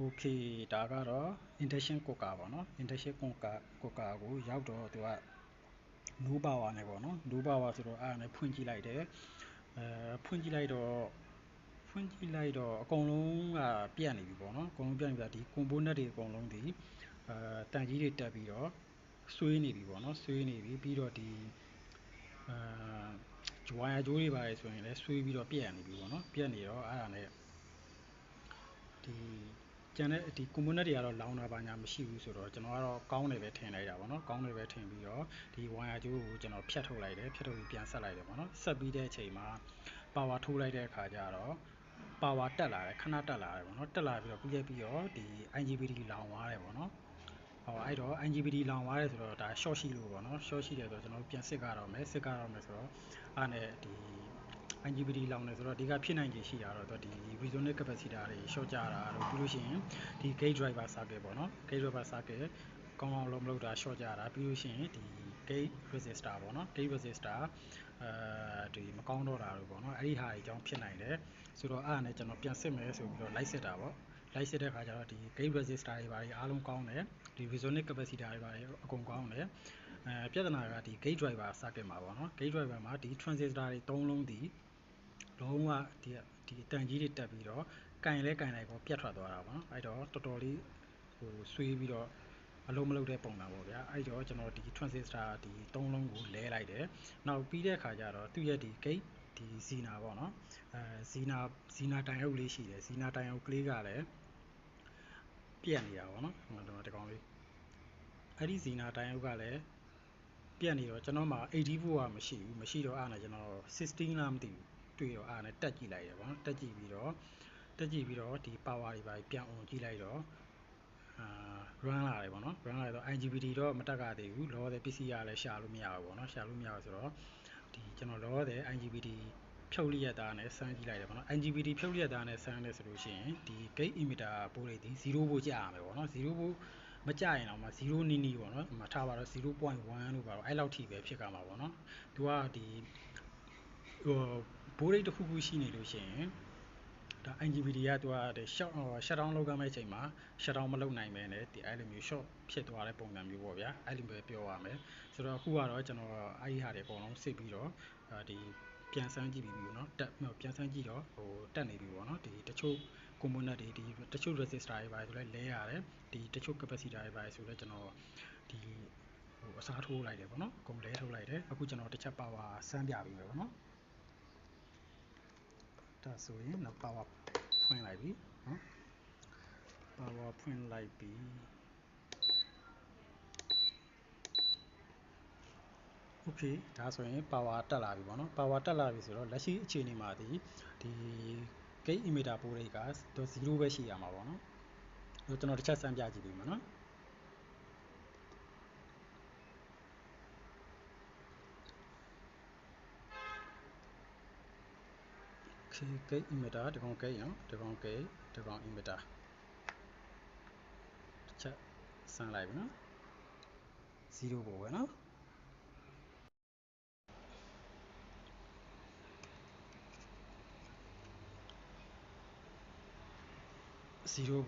Okay ဒါကတော့ induction cooker ပေါ့နော် induction cooker ကိုရောက်တော့သူက no power နဲ့ပေါ့နော် no power ဆိုတော့အဲ့ဒါနဲ့ဖွင့်ကြည့်လိုက်တယ်ဖွင့်ကြည့်လိုက်တော့အကုန်လုံးကပြတ်နေပြီပေါ့နော်အကုန်လုံးပြတ်နေပြီဒီ component တွေအကုန်လုံးဒီတန်ကြီးတွေတက်ပြီးတော့ဆွေးနေပြီပေါ့နော်ဆွေးနေပြီပြီးတော့ဒီဝါယာကြိုးတွေပါတယ်ဆိုရင်လည်းဆွေးပြီးတော့ပြတ်နေပြီပေါ့နော်ပြတ်နေတော့အဲ့ဒါနဲ့ဒီကျန်တဲ့ဒီ component တွေကတော့လောင်တာပါညာမရှိဘူးဆိုတော့ကျွန်တော်ကတော့ကောင်းတယ်ပဲထင်လိုက်တာပေါ့နော်ကောင်းတယ်ပဲထင်ပြီးတော့ဒီဝါယာကြိုးကိုကျွန်တော်ဖြတ်ထုတ်လိုက်တယ်ဖြတ်ထုတ်ပြီးပြန်ဆက်လိုက်တယ်ပေါ့နော်ဆက်ပြီးတဲ့အချိန်မှာ power ထိုးလိုက်တဲ့အခါကျတော့ power တက်လာတယ်ခဏတက်လာတယ်ပေါ့နော်တက်လာပြီးတော့ပြီးတော့ဒီ IGBT လောင်သွားတယ်ပေါ့နော်အဲ့တော့ IGBT လောင်သွားတယ်ဆိုတော့ဒါ short ရှိလို့ပေါ့နော် short ရှိတယ်ဆိုတော့ကျွန်တော်ပြန်စစ်ကားတော့မယ်ဆိုတော့အဲ့နဲ့ဒီ IGBT လောင်နေဆိုတော့ဒီကဖြစ်နိုင်ခြေရှိတာတော့ဒီ resonant capacitor တွေ short ကြတာတို့ပြီးလို့ရှိရင်ဒီ gate driver circuit ပေါ့နော် gate driver circuit ကောင်းလုံးမလုပ်တာ short ကြတာပြီးလို့ရှိရင်ဒီ gate resistor ပေါ့နော် gate resistor ဒီမကောင်းတော့တာတို့ပေါ့နော်အဲ့ဒီဟာတွေအကြောင်းဖြစ်နိုင်တယ်ဆိုတော့အဲ့ဒါနဲ့ကျွန်တော်ပြန်စစ်မယ်ဆိုပြီးတော့လိုက်စစ်တာပေါ့လိုက်စစ်တဲ့အခါကျတော့ဒီ gate resistor တွေပါတယ်အားလုံးကောင်းတယ်ဒီ resonant capacitor တွေပါတယ်အကုန်ကောင်းတယ်ပြဿနာကဒီ gate driver circuit မှာပေါ့နော် gate driver မှာဒီ transistor တွေ3လုံးဒီလုံးဝဒီတန်ကြီးတွေတက်ပြီးတော့ကင်လိုက်ပေါ့ပြတ်ထွက်သွားတာပေါ့နော်အဲ့တော့တော်တော်လေးဟိုဆွေးပြီးတော့အလုံးမလုံးတဲ့ပုံစံပေါ့ဗျာအဲ့တော့ကျွန်တော်ဒီ transistor ဒီ3လုံးကိုလဲလိုက်တယ်နောက်ပြီးတဲ့အခါကျတော့သူ့ရဲ့ဒီ gate ဒီ Zener ပေါ့နော်Zener တိုင်အုပ်လေးရှိတယ် Zener တိုင်အုပ်ကလေးကလည်းပြတ်နေတာပေါ့နော်ဒီကောင်လေးအဲ့ဒီ Zener တိုင်အုပ်ကလည်းပြတ်နေတော့ကျွန်တော်မှာ80 volt ကမရှိတော့အဲ့ဒါနဲ့ကျွန်တော်16လားမသိဘူးတွေ့တော့အဲ့ဒါနဲ့တက်ကြည့်လိုက်ရပေါ့နော်တက်ကြည့်ပြီးတော့ဒီ power တွေပါပြန်အောင်ကြည့်လိုက်တော့run လာတယ်ပေါ့နော် run လာတော့ IGBT တော့မတက်ကသေးဘူးလောတဲ့ပစ္စည်းရလည်းရှာလို့မရဘူးပေါ့နော်ရှာလို့မရဘူးဆိုတော့ဒီကျွန်တော်လောတဲ့ IGBT ဖြုတ်လျက်သားနဲ့စမ်းကြည့်လိုက်တယ်ပေါ့နော် IGBT ဖြုတ်လျက်သားနဲ့စမ်းတယ်ဆိုလို့ရှိရင်ဒီ gate emitter ပိုးတွေဒီ0 volt ကြာရမယ်ပေါ့နော်0 volt မကြရင်တော့မှ0နီးနီးပေါ့နော်မထားပါတော့ 0.1 လို့ပါတော့အဲ့လောက်ထိပဲဖြစ်ကြမှာပေါ့နော်သူကဒီဘိုးရိတ်တစ်ခုခုရှိနေလို့ရှိရင်ဒါ IGBT ကသူက shut down လုပ်ရမယ့်အချိန်မှာ shut down မလုပ်နိုင်ပဲနဲ့ဒီအဲ့လိုမျိုး short ဖြစ်သွားတဲ့ပုံစံမျိုးပေါ့ဗျာအဲ့လိုပဲပြောရမယ်ဆိုတော့အခုကတော့ကျွန်တော်အဲ့ဒီဟာတွေအကုန်လုံးစစ်ပြီးတော့ဒီပြန်ဆန်းကြည့်ပြီးပြီเนาะပြန်ဆန်းကြည့်တော့ဟိုတက်နေပြီပေါ့နော်ဒီတချို့ component တွေဒီတချို့ resistor တွေပါတယ်ဆိုလဲလဲရတယ်ဒီတချို့ capacitor တွေပါတယ်ဆိုလဲကျွန်တော်ဒီဟိုအစားထိုးလိုက်တယ်ပေါ့နော်အကုန်လဲထုတ်လိုက်တယ်အခုကျွန်တော်တစ်ချက် power ဆန်းပြပြီးမယ်ပေါ့နော်ဒါဆိုရင်တော့ power ဖွင့်လိုက်ပြီเนาะ power ဖွင့်လိုက်ပြီโอเคဒါဆိုရင် power တက်လာပြီပေါ့နော် power တက်လာပြီဆိုတော့လက်ရှိအခြေအနေမှာဒီ gate emitter ပိုးတွေက0ပဲရှိရမှာပေါ့နော်ကျွန်တော်တစ်ချက်စမ်းပြကြည့်ပြီမှာနော်gate emitter ဒီကောင် gate နော်ဒီကောင် gate ဒီကောင် emitter တစ်ချက်စမ်းလိုက်ပြီနော်0ပို့ပဲနော်0ပို့